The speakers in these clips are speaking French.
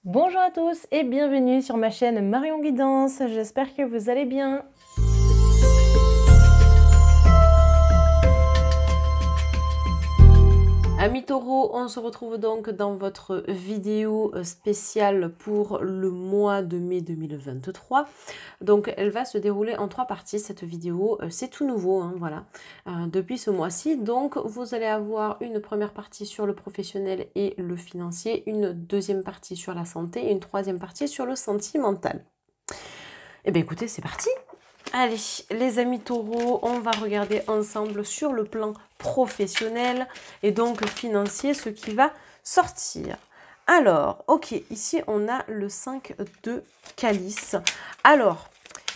Bonjour à tous et bienvenue sur ma chaîne Marion Guidance, j'espère que vous allez bien. Amis taureaux, on se retrouve donc dans votre vidéo spéciale pour le mois de mai 2023. Donc elle va se dérouler en 3 parties cette vidéo, c'est tout nouveau, hein, voilà, depuis ce mois-ci. Donc vous allez avoir une première partie sur le professionnel et le financier, une deuxième partie sur la santé et une troisième partie sur le sentimental. Eh bien écoutez, c'est parti! Allez, les amis taureaux, on va regarder ensemble sur le plan professionnel et donc financier ce qui va sortir. Alors, ok, ici on a le 5 de calice. Alors,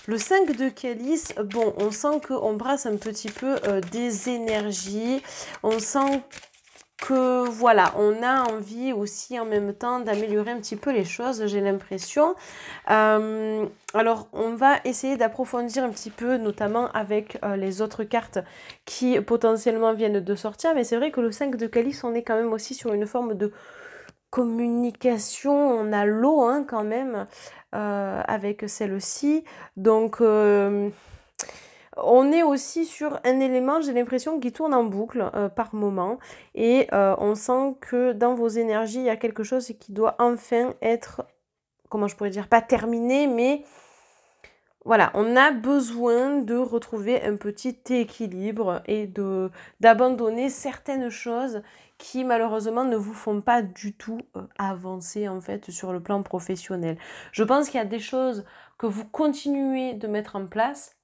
le 5 de calice, bon, on sent qu'on brasse un petit peu des énergies. On sent que voilà, on a envie aussi en même temps d'améliorer un petit peu les choses, j'ai l'impression. Alors, on va essayer d'approfondir un petit peu, notamment avec les autres cartes qui potentiellement viennent de sortir. Mais c'est vrai que le 5 de calice, on est quand même aussi sur une forme de communication. On a l'eau hein, quand même avec celle-ci. Donc... on est aussi sur un élément, j'ai l'impression, qui tourne en boucle par moment. Et on sent que dans vos énergies, il y a quelque chose qui doit enfin être, comment je pourrais dire, pas terminé, mais voilà, on a besoin de retrouver un petit équilibre et d'abandonner certaines choses qui malheureusement ne vous font pas du tout avancer en fait sur le plan professionnel. Je pense qu'il y a des choses que vous continuez de mettre en place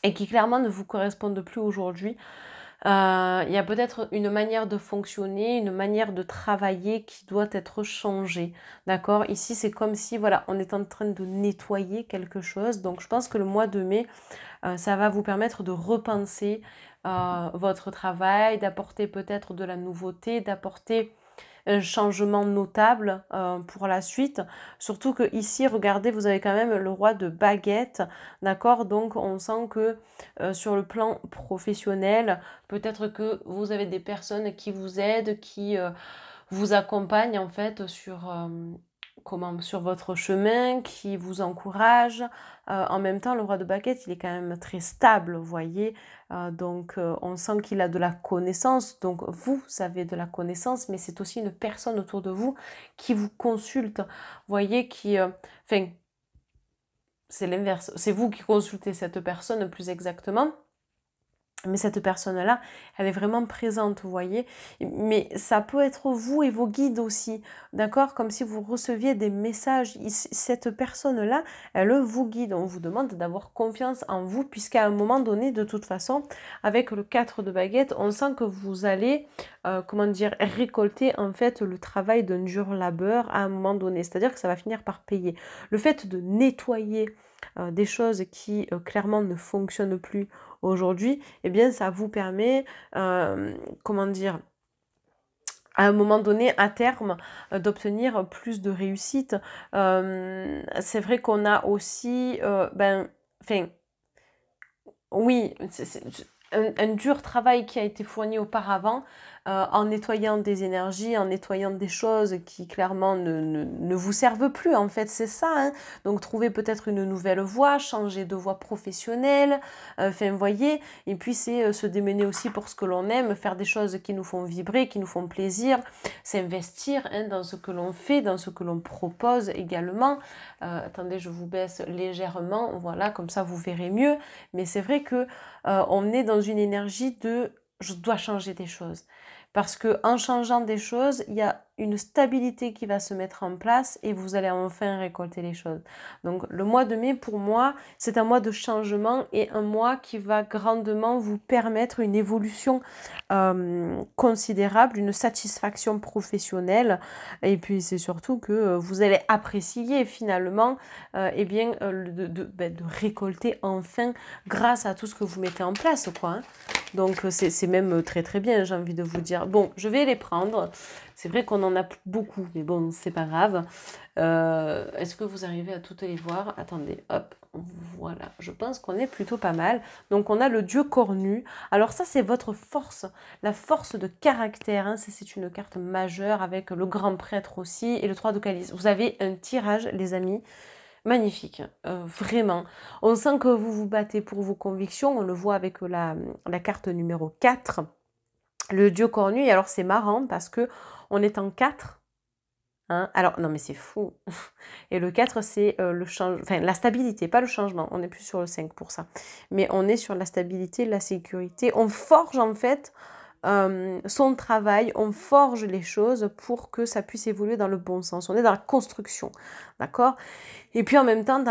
et qui clairement ne vous correspondent plus aujourd'hui. Il y a peut-être une manière de fonctionner, une manière de travailler qui doit être changée, d'accord? Ici, c'est comme si, voilà, on est en train de nettoyer quelque chose. Donc, je pense que le mois de mai, ça va vous permettre de repenser votre travail, d'apporter peut-être de la nouveauté, d'apporter un changement notable pour la suite. Surtout que ici, regardez, vous avez quand même le roi de baguette, d'accord? Donc, on sent que sur le plan professionnel, peut-être que vous avez des personnes qui vous aident, qui vous accompagnent en fait sur votre chemin, qui vous encouragent. En même temps, le roi de baguette, il est quand même très stable, vous voyez. Donc, on sent qu'il a de la connaissance. Donc, vous avez de la connaissance, mais c'est aussi une personne autour de vous qui vous consulte. Vous voyez, enfin, c'est l'inverse. C'est vous qui consultez cette personne plus exactement. Mais cette personne-là, elle est vraiment présente, vous voyez. Mais ça peut être vous et vos guides aussi, d'accord? Comme si vous receviez des messages. Cette personne-là, elle vous guide. On vous demande d'avoir confiance en vous, puisqu'à un moment donné, de toute façon, avec le 4 de baguette, on sent que vous allez, comment dire, récolter en fait le travail d'un dur labeur à un moment donné. C'est-à-dire que ça va finir par payer. Le fait de nettoyer des choses qui clairement ne fonctionnent plus aujourd'hui, eh bien ça vous permet, comment dire, à un moment donné, à terme, d'obtenir plus de réussite. C'est vrai qu'on a aussi, enfin, oui, c'est un dur travail qui a été fourni auparavant en nettoyant des énergies, en nettoyant des choses qui clairement ne vous servent plus en fait, c'est ça. Hein. Donc trouver peut-être une nouvelle voie, changer de voie professionnelle, enfin vous voyez, et puis c'est se démener aussi pour ce que l'on aime, faire des choses qui nous font vibrer, qui nous font plaisir, s'investir hein, dans ce que l'on fait, dans ce que l'on propose également. Attendez, je vous baisse légèrement, voilà, comme ça vous verrez mieux. Mais c'est vrai que on est dans une énergie de je dois changer des choses. Parce que en changeant des choses, il y a une stabilité qui va se mettre en place et vous allez enfin récolter les choses. Donc le mois de mai, pour moi, c'est un mois de changement et un mois qui va grandement vous permettre une évolution considérable, une satisfaction professionnelle. Et puis c'est surtout que vous allez apprécier finalement eh bien, de récolter enfin grâce à tout ce que vous mettez en place, quoi. Hein. Donc, c'est même très très bien, j'ai envie de vous dire. Bon, je vais les prendre. C'est vrai qu'on en a beaucoup, mais bon, c'est pas grave. Est-ce que vous arrivez à toutes les voir? Attendez, hop, voilà. Je pense qu'on est plutôt pas mal. Donc, on a le dieu cornu. Alors ça, c'est votre force, la force de caractère. Hein. C'est une carte majeure avec le grand prêtre aussi et le 3 de calice. Vous avez un tirage, les amis. Magnifique, vraiment. On sent que vous vous battez pour vos convictions. On le voit avec la carte numéro 4, le dieu cornu. Et alors, c'est marrant parce que on est en 4. Hein. Alors, non, mais c'est fou. Et le 4, c'est enfin, la stabilité, pas le changement. On est plus sur le 5 pour ça. Mais on est sur la stabilité, la sécurité. On forge, en fait, son travail, on forge les choses pour que ça puisse évoluer dans le bon sens. On est dans la construction, d'accord? Et puis en même temps,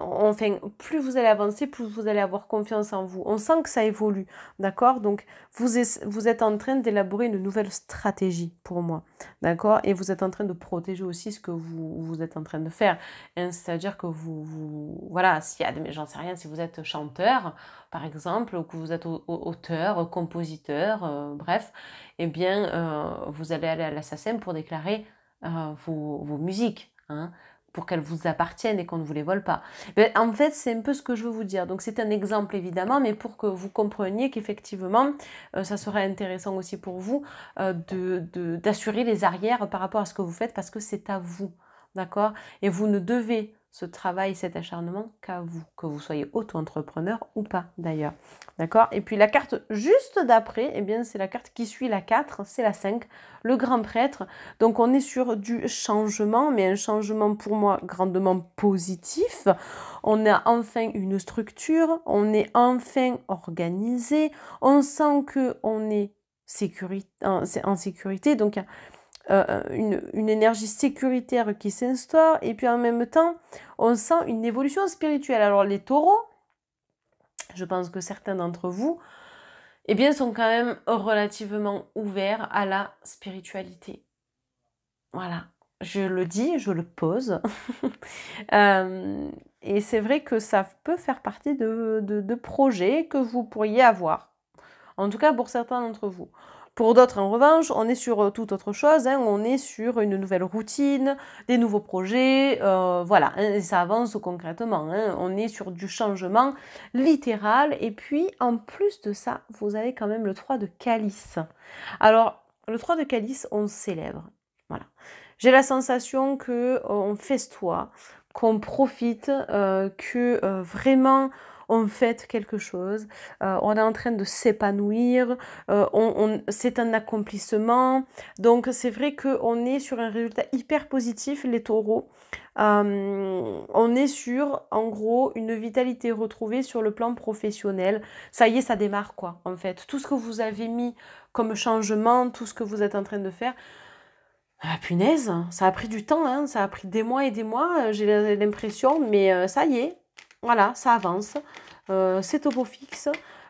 enfin, plus vous allez avancer, plus vous allez avoir confiance en vous. On sent que ça évolue, d'accord? Donc, vous êtes en train d'élaborer une nouvelle stratégie pour moi, d'accord? Et vous êtes en train de protéger aussi ce que vous êtes en train de faire. Hein, c'est-à-dire que voilà, s'il y a j'en sais rien, si vous êtes chanteur, par exemple, ou que vous êtes auteur, compositeur, bref, eh bien, vous allez aller à l'assassin pour déclarer vos musiques, hein, pour qu'elles vous appartiennent et qu'on ne vous les vole pas. Mais en fait, c'est un peu ce que je veux vous dire. Donc, c'est un exemple, évidemment, mais pour que vous compreniez qu'effectivement, ça serait intéressant aussi pour vous d'assurer les arrières par rapport à ce que vous faites, parce que c'est à vous, d'accord? Et vous ne devez ce travail, cet acharnement qu'à vous, que vous soyez auto-entrepreneur ou pas, d'ailleurs. D'accord? Et puis, la carte juste d'après, eh bien, c'est la carte qui suit la 4, c'est la 5, le grand prêtre. Donc, on est sur du changement, mais un changement pour moi grandement positif. On a enfin une structure, on est enfin organisé, on sent qu'on est en sécurité, donc une énergie sécuritaire qui s'instaure, et puis en même temps, on sent une évolution spirituelle. Alors, les taureaux, je pense que certains d'entre vous, eh bien, sont quand même relativement ouverts à la spiritualité. Voilà, je le dis, je le pose. Et c'est vrai que ça peut faire partie de projets que vous pourriez avoir. En tout cas, pour certains d'entre vous. Pour d'autres, en revanche, on est sur toute autre chose. Hein, on est sur une nouvelle routine, des nouveaux projets. Voilà, hein, et ça avance concrètement. Hein, on est sur du changement littéral. Et puis, en plus de ça, vous avez quand même le 3 de calice. Alors, le 3 de calice, on célèbre. Voilà. J'ai la sensation qu'on festoie, qu'on profite, que vraiment on fête quelque chose, on est en train de s'épanouir, c'est un accomplissement. Donc c'est vrai qu'on est sur un résultat hyper positif, les taureaux. On est sur, en gros, une vitalité retrouvée sur le plan professionnel. Ça y est, ça démarre quoi, en fait. Tout ce que vous avez mis comme changement, tout ce que vous êtes en train de faire, ah, punaise, ça a pris du temps, hein, ça a pris des mois et des mois, j'ai l'impression, mais ça y est, voilà, ça avance, c'est au beau fixe,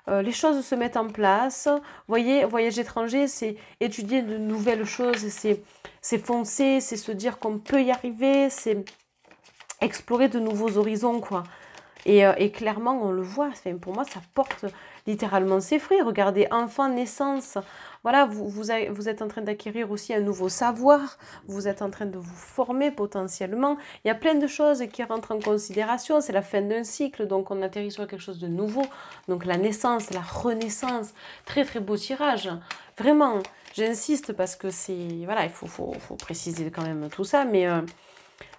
les choses se mettent en place. Vous voyez, voyage étranger, c'est étudier de nouvelles choses, c'est foncer, c'est se dire qu'on peut y arriver, c'est explorer de nouveaux horizons, quoi. Et clairement, on le voit, enfin, pour moi, ça porte littéralement ses fruits. Regardez, enfant, naissance, voilà, vous êtes en train d'acquérir aussi un nouveau savoir, vous êtes en train de vous former potentiellement. Il y a plein de choses qui rentrent en considération, c'est la fin d'un cycle, donc on atterrit sur quelque chose de nouveau. Donc la naissance, la renaissance, très très beau tirage. Vraiment, j'insiste parce que c'est, voilà, il faut préciser quand même tout ça, mais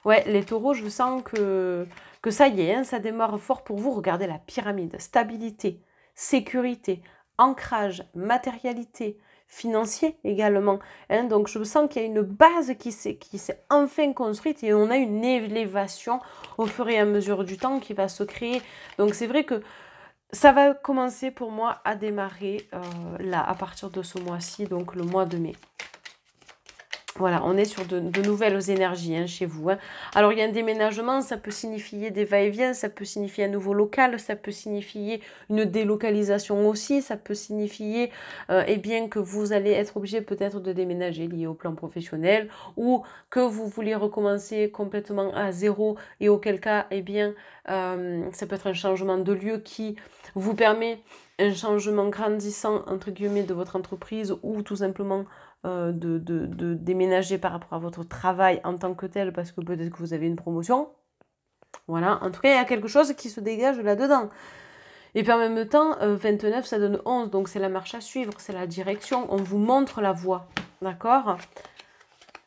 ouais, les taureaux, je sens que ça y est, hein, ça démarre fort pour vous. Regardez la pyramide, stabilité, sécurité, ancrage, matérialité, financier également. Hein, donc je sens qu'il y a une base qui s'est enfin construite et on a une élévation au fur et à mesure du temps qui va se créer. Donc c'est vrai que ça va commencer pour moi à démarrer là, à partir de ce mois-ci, donc le mois de mai. Voilà, on est sur de nouvelles énergies hein, chez vous. Hein. Alors, il y a un déménagement, ça peut signifier des va-et-vient, ça peut signifier un nouveau local, ça peut signifier une délocalisation aussi, ça peut signifier eh bien, que vous allez être obligé peut-être de déménager lié au plan professionnel ou que vous voulez recommencer complètement à zéro et auquel cas, eh bien, ça peut être un changement de lieu qui vous permet un changement grandissant, entre guillemets, de votre entreprise ou tout simplement de déménager par rapport à votre travail en tant que tel parce que peut-être que vous avez une promotion. Voilà, en tout cas, il y a quelque chose qui se dégage là-dedans. Et puis en même temps, 29, ça donne 11, donc c'est la marche à suivre, c'est la direction, on vous montre la voie, d'accord?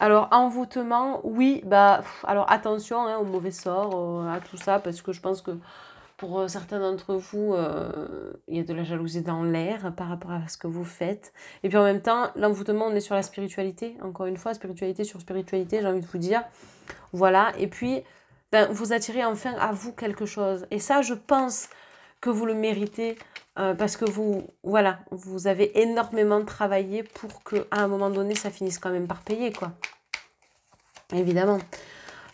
Alors, envoûtement, oui, bah, alors attention hein, au mauvais sort, à tout ça, parce que je pense que pour certains d'entre vous, il y a de la jalousie dans l'air par rapport à ce que vous faites. Et puis en même temps, l'envoûtement, on est sur la spiritualité. Encore une fois, spiritualité sur spiritualité, j'ai envie de vous dire. Voilà. Et puis, ben, vous attirez enfin à vous quelque chose. Et ça, je pense que vous le méritez parce que vous, voilà, vous avez énormément travaillé pour qu'à un moment donné, ça finisse quand même par payer, quoi. Évidemment.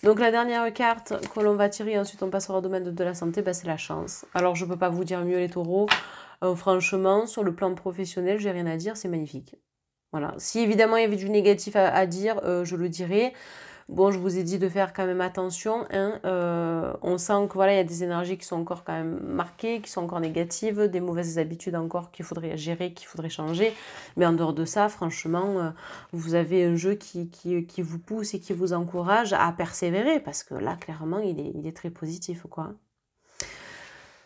Donc la dernière carte que l'on va tirer, ensuite on passera au domaine de la santé, ben, c'est la chance. Alors je ne peux pas vous dire mieux les taureaux. Franchement, sur le plan professionnel, j'ai rien à dire, c'est magnifique. Voilà. Si évidemment il y avait du négatif à dire, je le dirais. Bon, je vous ai dit de faire quand même attention. Hein. On sent que voilà, il y a des énergies qui sont encore quand même marquées, qui sont encore négatives, des mauvaises habitudes encore qu'il faudrait gérer, qu'il faudrait changer. Mais en dehors de ça, franchement, vous avez un jeu qui vous pousse et qui vous encourage à persévérer parce que là, clairement, il est très positif, quoi.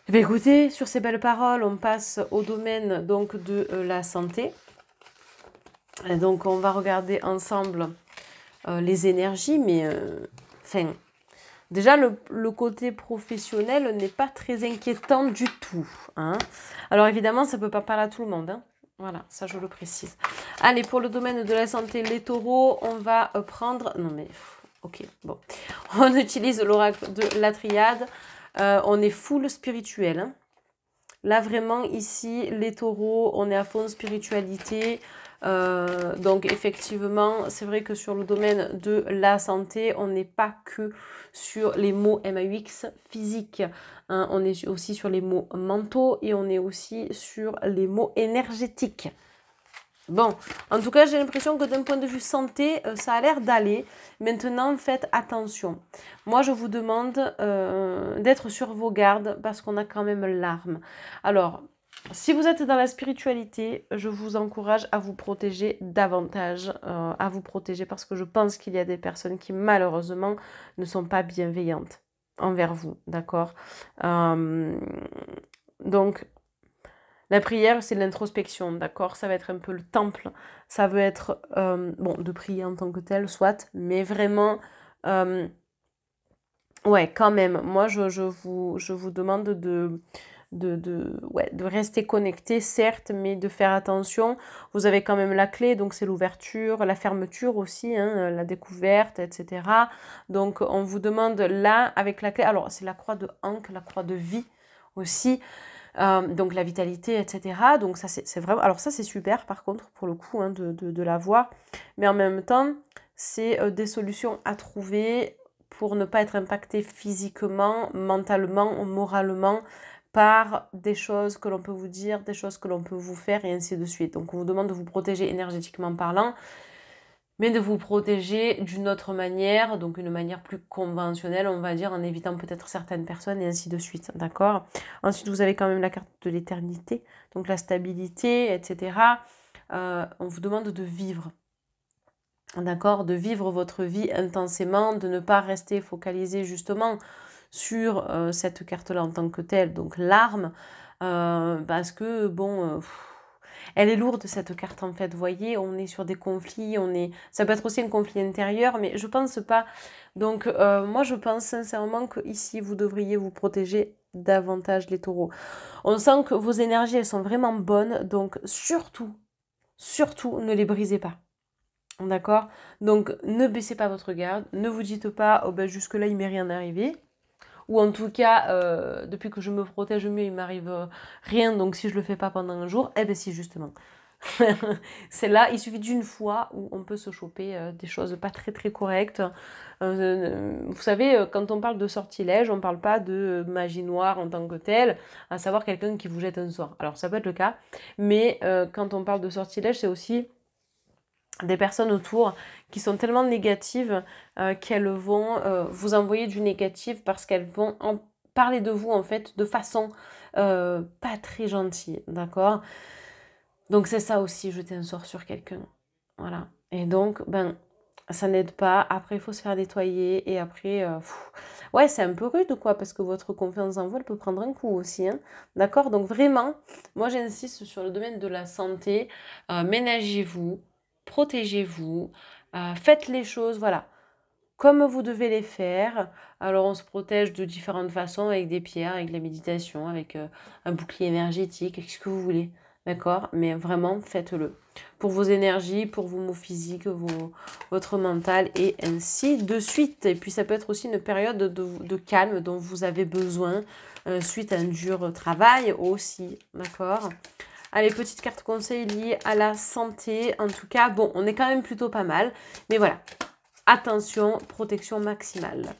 Eh bien, écoutez, sur ces belles paroles, on passe au domaine donc de la santé. Et donc, on va regarder ensemble les énergies, mais enfin, déjà le côté professionnel n'est pas très inquiétant du tout. Hein. Alors évidemment, ça ne peut pas parler à tout le monde. Hein. Voilà, ça je le précise. Allez, pour le domaine de la santé, les taureaux, on va prendre... Non mais, ok, bon. On utilise l'oracle de la triade. On est full spirituel. Hein. Là, vraiment, ici, les taureaux, on est à fond spiritualité. Donc effectivement, c'est vrai que sur le domaine de la santé, on n'est pas que sur les mots MAUX physiques, hein, on est aussi sur les mots mentaux et on est aussi sur les mots énergétiques. Bon, en tout cas, j'ai l'impression que d'un point de vue santé, ça a l'air d'aller. Maintenant, faites attention. Moi, je vous demande d'être sur vos gardes parce qu'on a quand même l'arme. Alors, si vous êtes dans la spiritualité, je vous encourage à vous protéger davantage, à vous protéger parce que je pense qu'il y a des personnes qui malheureusement ne sont pas bienveillantes envers vous, d'accord? Donc, la prière, c'est l'introspection, d'accord? Ça va être un peu le temple, ça veut être, bon, de prier en tant que tel, soit, mais vraiment... ouais, quand même, moi, je vous demande ouais, de rester connecté, certes, mais de faire attention. Vous avez quand même la clé, donc c'est l'ouverture, la fermeture aussi, hein, la découverte, etc. Donc, on vous demande là, avec la clé, alors c'est la croix de Ankh, la croix de vie aussi, donc la vitalité, etc. Donc ça, c'est vraiment... Alors ça, c'est super, par contre, pour le coup, hein, de l'avoir. Mais en même temps, c'est des solutions à trouver pour ne pas être impacté physiquement, mentalement, moralement, par des choses que l'on peut vous dire, des choses que l'on peut vous faire, et ainsi de suite. Donc, on vous demande de vous protéger énergétiquement parlant, mais de vous protéger d'une autre manière, donc une manière plus conventionnelle, on va dire, en évitant peut-être certaines personnes, et ainsi de suite, d'accord? Ensuite, vous avez quand même la carte de l'éternité, donc la stabilité, etc. On vous demande de vivre. D'accord, de vivre votre vie intensément, de ne pas rester focalisé justement sur cette carte-là en tant que telle, donc l'arme, parce que bon, elle est lourde cette carte en fait, vous voyez, on est sur des conflits, ça peut être aussi un conflit intérieur, mais je pense pas. Donc moi je pense sincèrement que ici vous devriez vous protéger davantage les taureaux. On sent que vos énergies elles sont vraiment bonnes, donc surtout ne les brisez pas. D'accord? Donc, ne baissez pas votre garde. Ne vous dites pas, oh ben jusque-là, il m'est rien arrivé. Ou en tout cas, depuis que je me protège mieux, il m'arrive rien. Donc, si je le fais pas pendant un jour, eh ben si, justement. C'est là, il suffit d'une fois où on peut se choper des choses pas très très correctes. Vous savez, quand on parle de sortilège, on parle pas de magie noire en tant que telle, à savoir quelqu'un qui vous jette un sort. Alors ça peut être le cas, mais quand on parle de sortilège, c'est aussi des personnes autour qui sont tellement négatives qu'elles vont vous envoyer du négatif parce qu'elles vont parler de vous en fait de façon pas très gentille, d'accord? Donc c'est ça aussi, jeter un sort sur quelqu'un. Voilà. Et donc, ben, ça n'aide pas. Après, il faut se faire nettoyer. Et après, ouais, c'est un peu rude, quoi, parce que votre confiance en vous, elle peut prendre un coup aussi. Hein. D'accord? Donc vraiment, moi, j'insiste sur le domaine de la santé. Ménagez-vous, protégez-vous, faites les choses, voilà, comme vous devez les faire. Alors, on se protège de différentes façons, avec des pierres, avec la méditation, avec un bouclier énergétique, avec ce que vous voulez. D'accord? Mais vraiment, faites-le. Pour vos énergies, pour vos maux physiques, votre mental, et ainsi de suite. Et puis, ça peut être aussi une période de calme dont vous avez besoin suite à un dur travail aussi. D'accord? Allez, petite carte conseil liée à la santé. En tout cas, bon, on est quand même plutôt pas mal. Mais voilà, attention, protection maximale.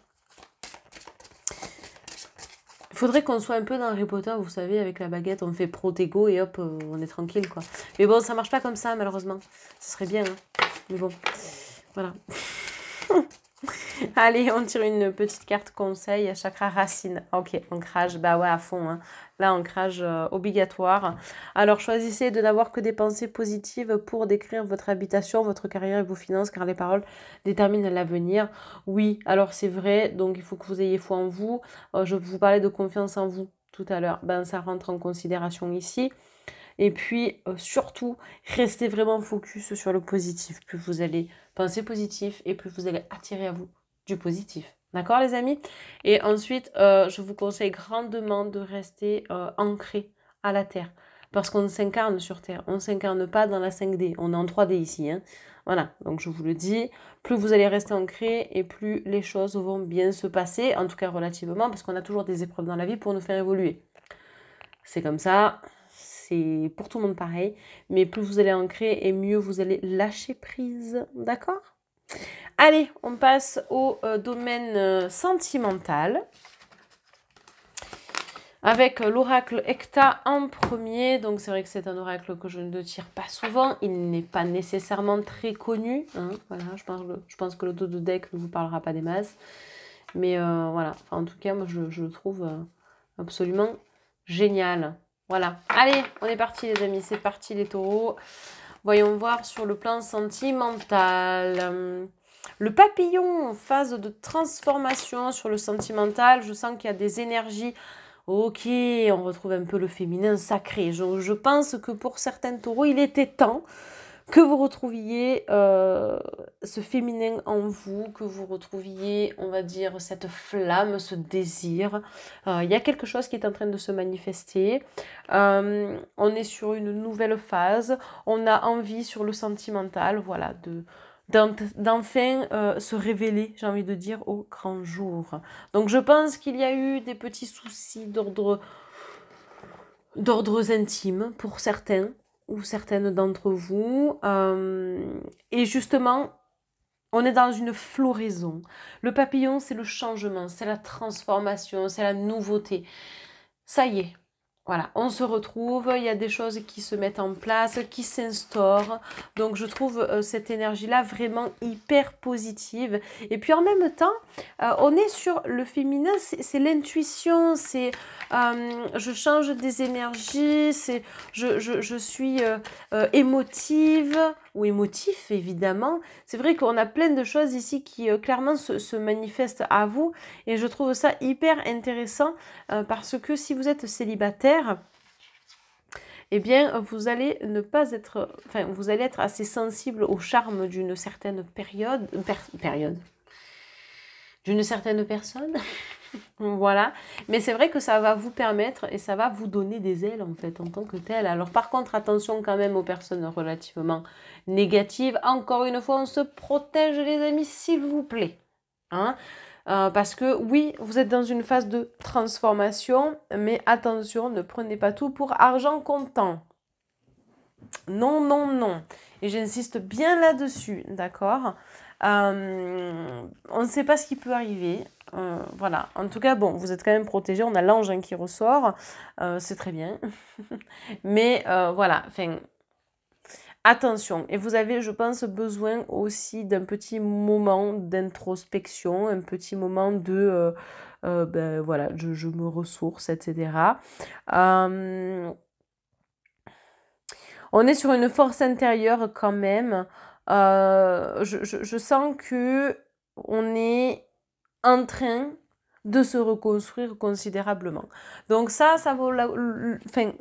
Il faudrait qu'on soit un peu dans Harry Potter, vous savez, avec la baguette, on fait protego et hop, on est tranquille, quoi. Mais bon, ça marche pas comme ça, malheureusement. Ce serait bien, hein. Mais bon, voilà. Allez, on tire une petite carte conseil, chakra racine. Ok, ancrage, bah ouais, à fond. Hein. Là, ancrage obligatoire. Alors, choisissez de n'avoir que des pensées positives pour décrire votre habitation, votre carrière et vos finances, car les paroles déterminent l'avenir. Oui, alors c'est vrai, donc il faut que vous ayez foi en vous. Je vous parlais de confiance en vous tout à l'heure. Ben, ça rentre en considération ici. Et puis, surtout, restez vraiment focus sur le positif. Plus vous allez penser positif et plus vous allez attirer à vous du positif. D'accord, les amis? Et ensuite, je vous conseille grandement de rester ancré à la Terre. Parce qu'on s'incarne sur Terre. On ne s'incarne pas dans la 5D. On est en 3D ici. Hein. Voilà, donc je vous le dis, plus vous allez rester ancré et plus les choses vont bien se passer, en tout cas relativement, parce qu'on a toujours des épreuves dans la vie pour nous faire évoluer. C'est comme ça, c'est pour tout le monde pareil, mais plus vous allez ancrer et mieux vous allez lâcher prise, d'accord? Allez, on passe au domaine sentimental. Avec l'oracle Hecta en premier, donc c'est vrai que c'est un oracle que je ne tire pas souvent, il n'est pas nécessairement très connu, hein, voilà, je pense que le dos de deck ne vous parlera pas des masses, mais voilà, enfin, en tout cas, moi je le trouve absolument génial. Voilà, allez, on est parti les amis, c'est parti les taureaux. Voyons voir sur le plan sentimental. Le papillon en phase de transformation sur le sentimental, je sens qu'il y a des énergies. Ok, on retrouve un peu le féminin sacré. Je pense que pour certains taureaux, il était temps que vous retrouviez ce féminin en vous, que vous retrouviez, on va dire, cette flamme, ce désir. Il y a quelque chose qui est en train de se manifester. On est sur une nouvelle phase. On a envie sur le sentimental, voilà, d'enfin se révéler, j'ai envie de dire, au grand jour. Donc je pense qu'il y a eu des petits soucis d'ordres intimes pour certains ou certaines d'entre vous. Et justement, on est dans une floraison. Le papillon, c'est le changement, c'est la transformation, c'est la nouveauté. Ça y est. Voilà, on se retrouve, il y a des choses qui se mettent en place, qui s'instaurent. Donc je trouve cette énergie-là vraiment hyper positive. Et puis en même temps, on est sur le féminin, c'est l'intuition, c'est je change des énergies, c'est je suis émotive ou émotif évidemment. C'est vrai qu'on a plein de choses ici qui clairement se manifestent à vous. Et je trouve ça hyper intéressant parce que si vous êtes célibataire, eh bien, vous allez ne pas être, enfin, vous allez être assez sensible au charme d'une certaine période, d'une certaine personne. Voilà, mais c'est vrai que ça va vous permettre et ça va vous donner des ailes en fait en tant que tel. Alors par contre, attention quand même aux personnes relativement négatives. Encore une fois, on se protège les amis, s'il vous plaît. Hein? Parce que oui, vous êtes dans une phase de transformation, mais attention, ne prenez pas tout pour argent comptant. Non, non, non. Et j'insiste bien là-dessus, d'accord? On ne sait pas ce qui peut arriver. Voilà. En tout cas, bon, vous êtes quand même protégés. On a l'ange hein, qui ressort. C'est très bien. Mais voilà, enfin, attention. Et vous avez, je pense, besoin aussi d'un petit moment d'introspection, un petit moment de, ben, voilà, je me ressource, etc. Euh, on est sur une force intérieure quand même. Je sens que on est en train de se reconstruire considérablement. Donc ça vaut enfin,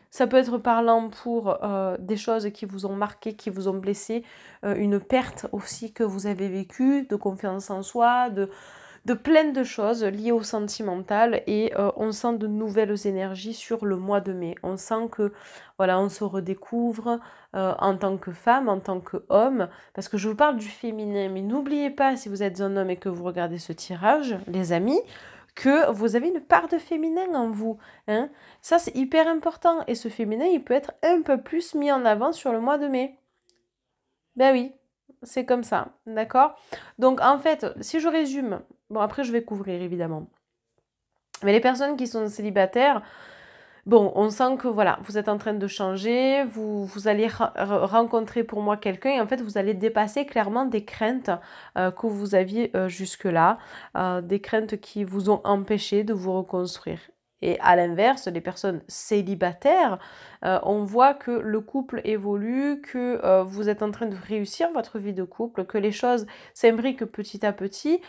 ça peut être parlant pour des choses qui vous ont marqué, qui vous ont blessé, une perte aussi que vous avez vécue, de confiance en soi, de plein de choses liées au sentimental et on sent de nouvelles énergies sur le mois de mai. On sent que voilà, on se redécouvre en tant que femme, en tant qu'homme, parce que je vous parle du féminin, mais n'oubliez pas si vous êtes un homme et que vous regardez ce tirage, les amis, que vous avez une part de féminin en vous. Hein. Ça, c'est hyper important. Et ce féminin, il peut être un peu plus mis en avant sur le mois de mai. Ben oui, c'est comme ça, d'accord? Donc en fait, si je résume, bon après je vais couvrir évidemment, mais les personnes qui sont célibataires, bon, on sent que voilà, vous êtes en train de changer, vous allez rencontrer pour moi quelqu'un et en fait vous allez dépasser clairement des craintes que vous aviez jusque-là, des craintes qui vous ont empêché de vous reconstruire. Et à l'inverse, les personnes célibataires, on voit que le couple évolue, que vous êtes en train de réussir votre vie de couple, que les choses s'imbriquent petit à petit,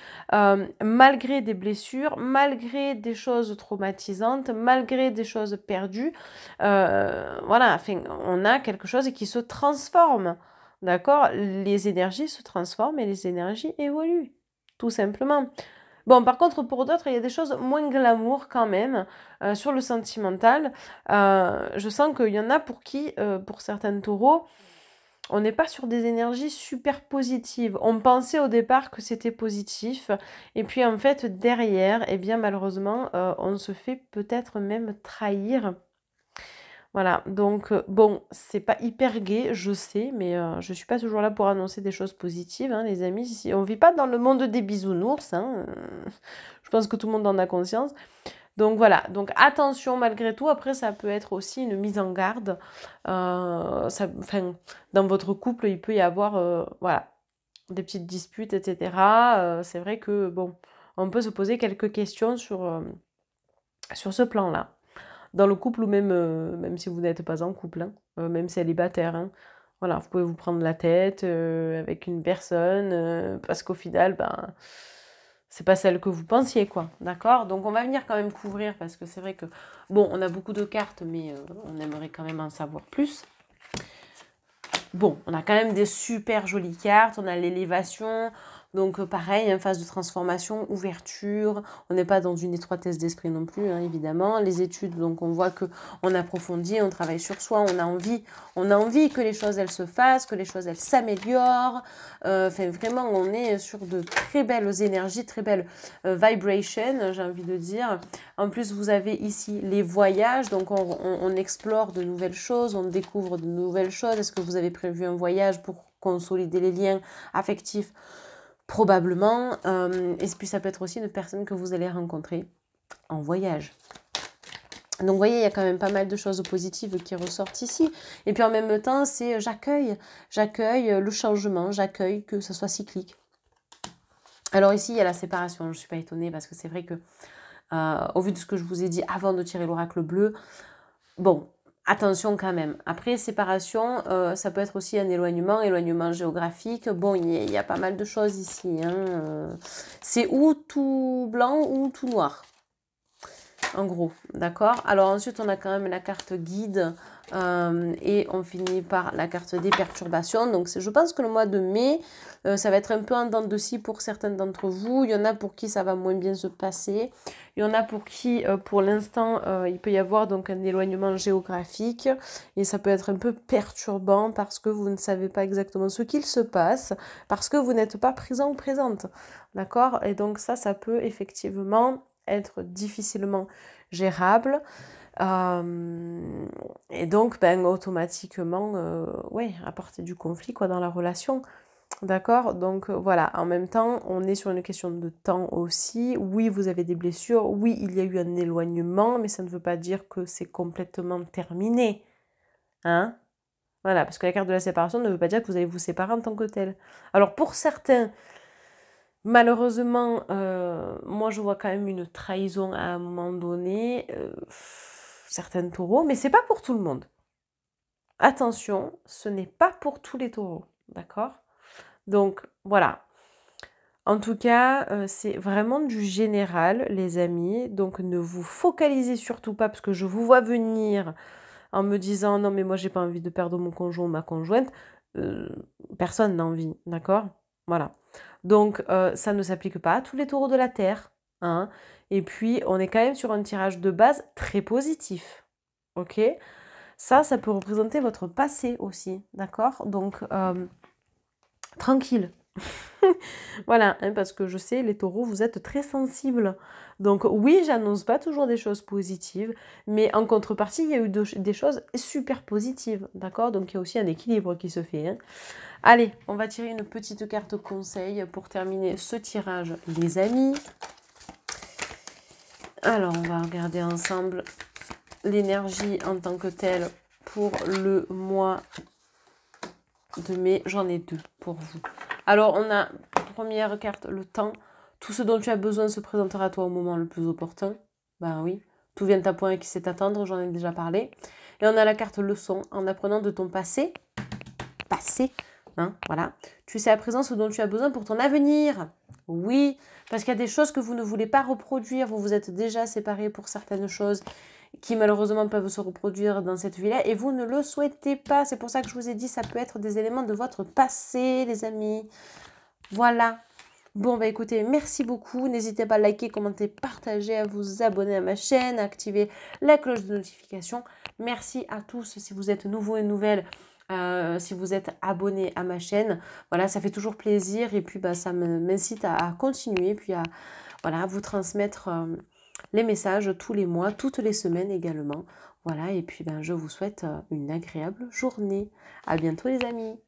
malgré des blessures, malgré des choses traumatisantes, malgré des choses perdues. Voilà, enfin, on a quelque chose qui se transforme. D'accord? Les énergies se transforment et les énergies évoluent, tout simplement. Bon, par contre, pour d'autres, il y a des choses moins glamour quand même sur le sentimental. Je sens qu'il y en a pour qui, pour certains taureaux, on n'est pas sur des énergies super positives. On pensait au départ que c'était positif. Et puis en fait, derrière, eh bien malheureusement, on se fait peut-être même trahir. Voilà, donc bon, c'est pas hyper gai, je sais, mais je suis pas toujours là pour annoncer des choses positives, hein, les amis. On vit pas dans le monde des bisounours, hein, je pense que tout le monde en a conscience. Donc voilà, donc attention malgré tout. Après, ça peut être aussi une mise en garde. Enfin, dans votre couple, il peut y avoir voilà, des petites disputes, etc. C'est vrai que bon, on peut se poser quelques questions sur ce plan-là dans le couple ou même, même si vous n'êtes pas en couple, hein, même célibataire. Hein. Voilà, vous pouvez vous prendre la tête avec une personne parce qu'au final, ben, c'est pas celle que vous pensiez, quoi. D'accord? Donc on va venir quand même couvrir parce que c'est vrai que, bon, on a beaucoup de cartes, mais on aimerait quand même en savoir plus. Bon, on a quand même des super jolies cartes, on a l'élévation, donc pareil, hein, phase de transformation, ouverture, on n'est pas dans une étroitesse d'esprit non plus, hein, évidemment. Les études, donc on voit qu'on approfondit, on travaille sur soi, on a envie que les choses elles se fassent, que les choses elles s'améliorent. Enfin vraiment, on est sur de très belles énergies, très belles vibrations, j'ai envie de dire. En plus, vous avez ici les voyages, donc on explore de nouvelles choses, on découvre de nouvelles choses. Est-ce que vous avez prévu un voyage pour consolider les liens affectifs? Probablement. Et puis ça peut être aussi une personne que vous allez rencontrer en voyage. Donc vous voyez, il y a quand même pas mal de choses positives qui ressortent ici. Et puis en même temps, c'est j'accueille le changement, j'accueille que ce soit cyclique. Alors ici, il y a la séparation, je ne suis pas étonnée parce que c'est vrai que au vu de ce que je vous ai dit avant de tirer l'oracle bleu, bon, attention quand même. Après, séparation, ça peut être aussi un éloignement géographique. Bon, il y a pas mal de choses ici. Hein. C'est ou tout blanc ou tout noir. En gros, d'accord? Alors ensuite, on a quand même la carte guide et on finit par la carte des perturbations. Donc je pense que le mois de mai, ça va être un peu en dents de scie pour certains d'entre vous. Il y en a pour qui ça va moins bien se passer. Il y en a pour qui, pour l'instant, il peut y avoir donc un éloignement géographique et ça peut être un peu perturbant parce que vous ne savez pas exactement ce qu'il se passe, parce que vous n'êtes pas présent ou présente, d'accord? Et donc ça peut effectivement être difficilement gérable. Et donc, ben, automatiquement, ouais, apporter du conflit, quoi, dans la relation. D'accord? Donc, voilà. En même temps, on est sur une question de temps aussi. Oui, vous avez des blessures. Oui, il y a eu un éloignement, mais ça ne veut pas dire que c'est complètement terminé. Hein? Voilà, parce que la carte de la séparation ne veut pas dire que vous allez vous séparer en tant que tel. Alors, pour certains, malheureusement, moi, je vois quand même une trahison à un moment donné, certains taureaux, mais c'est pas pour tout le monde. Attention, ce n'est pas pour tous les taureaux, d'accord? Donc, voilà. En tout cas, c'est vraiment du général, les amis, donc ne vous focalisez surtout pas, parce que je vous vois venir en me disant: «Non, mais moi, j'ai pas envie de perdre mon conjoint ou ma conjointe». Heu, Personne n'a envie, d'accord? Voilà. Donc, ça ne s'applique pas à tous les taureaux de la terre, hein. Et puis, on est quand même sur un tirage de base très positif, OK? Ça peut représenter votre passé aussi, d'accord? Donc, tranquille. Voilà, hein, parce que je sais, les taureaux, vous êtes très sensibles. Donc oui, j'annonce pas toujours des choses positives, mais en contrepartie, il y a eu des choses super positives, d'accord? Donc il y a aussi un équilibre qui se fait, hein. Allez, on va tirer une petite carte conseil pour terminer ce tirage, les amis. Alors, on va regarder ensemble l'énergie en tant que telle pour le mois de mai. J'en ai deux pour vous. Alors, on a première carte, le temps. Tout ce dont tu as besoin se présentera à toi au moment le plus opportun. Ben oui. Tout vient à point et qui sait attendre, j'en ai déjà parlé. Et on a la carte leçon. En apprenant de ton passé, hein, voilà. Tu sais à présent ce dont tu as besoin pour ton avenir. Oui, parce qu'il y a des choses que vous ne voulez pas reproduire. Vous vous êtes déjà séparés pour certaines choses qui malheureusement peuvent se reproduire dans cette vie-là et vous ne le souhaitez pas. C'est pour ça que je vous ai dit, ça peut être des éléments de votre passé, les amis. Voilà. Bon, bah écoutez, merci beaucoup. N'hésitez pas à liker, commenter, partager, à vous abonner à ma chaîne, à activer la cloche de notification. Merci à tous si vous êtes nouveaux et nouvelles, si vous êtes abonnés à ma chaîne. Voilà, ça fait toujours plaisir et puis bah, ça m'incite à continuer, puis à, voilà, à vous transmettre les messages tous les mois, toutes les semaines également. Voilà, et puis ben, je vous souhaite une agréable journée. À bientôt les amis.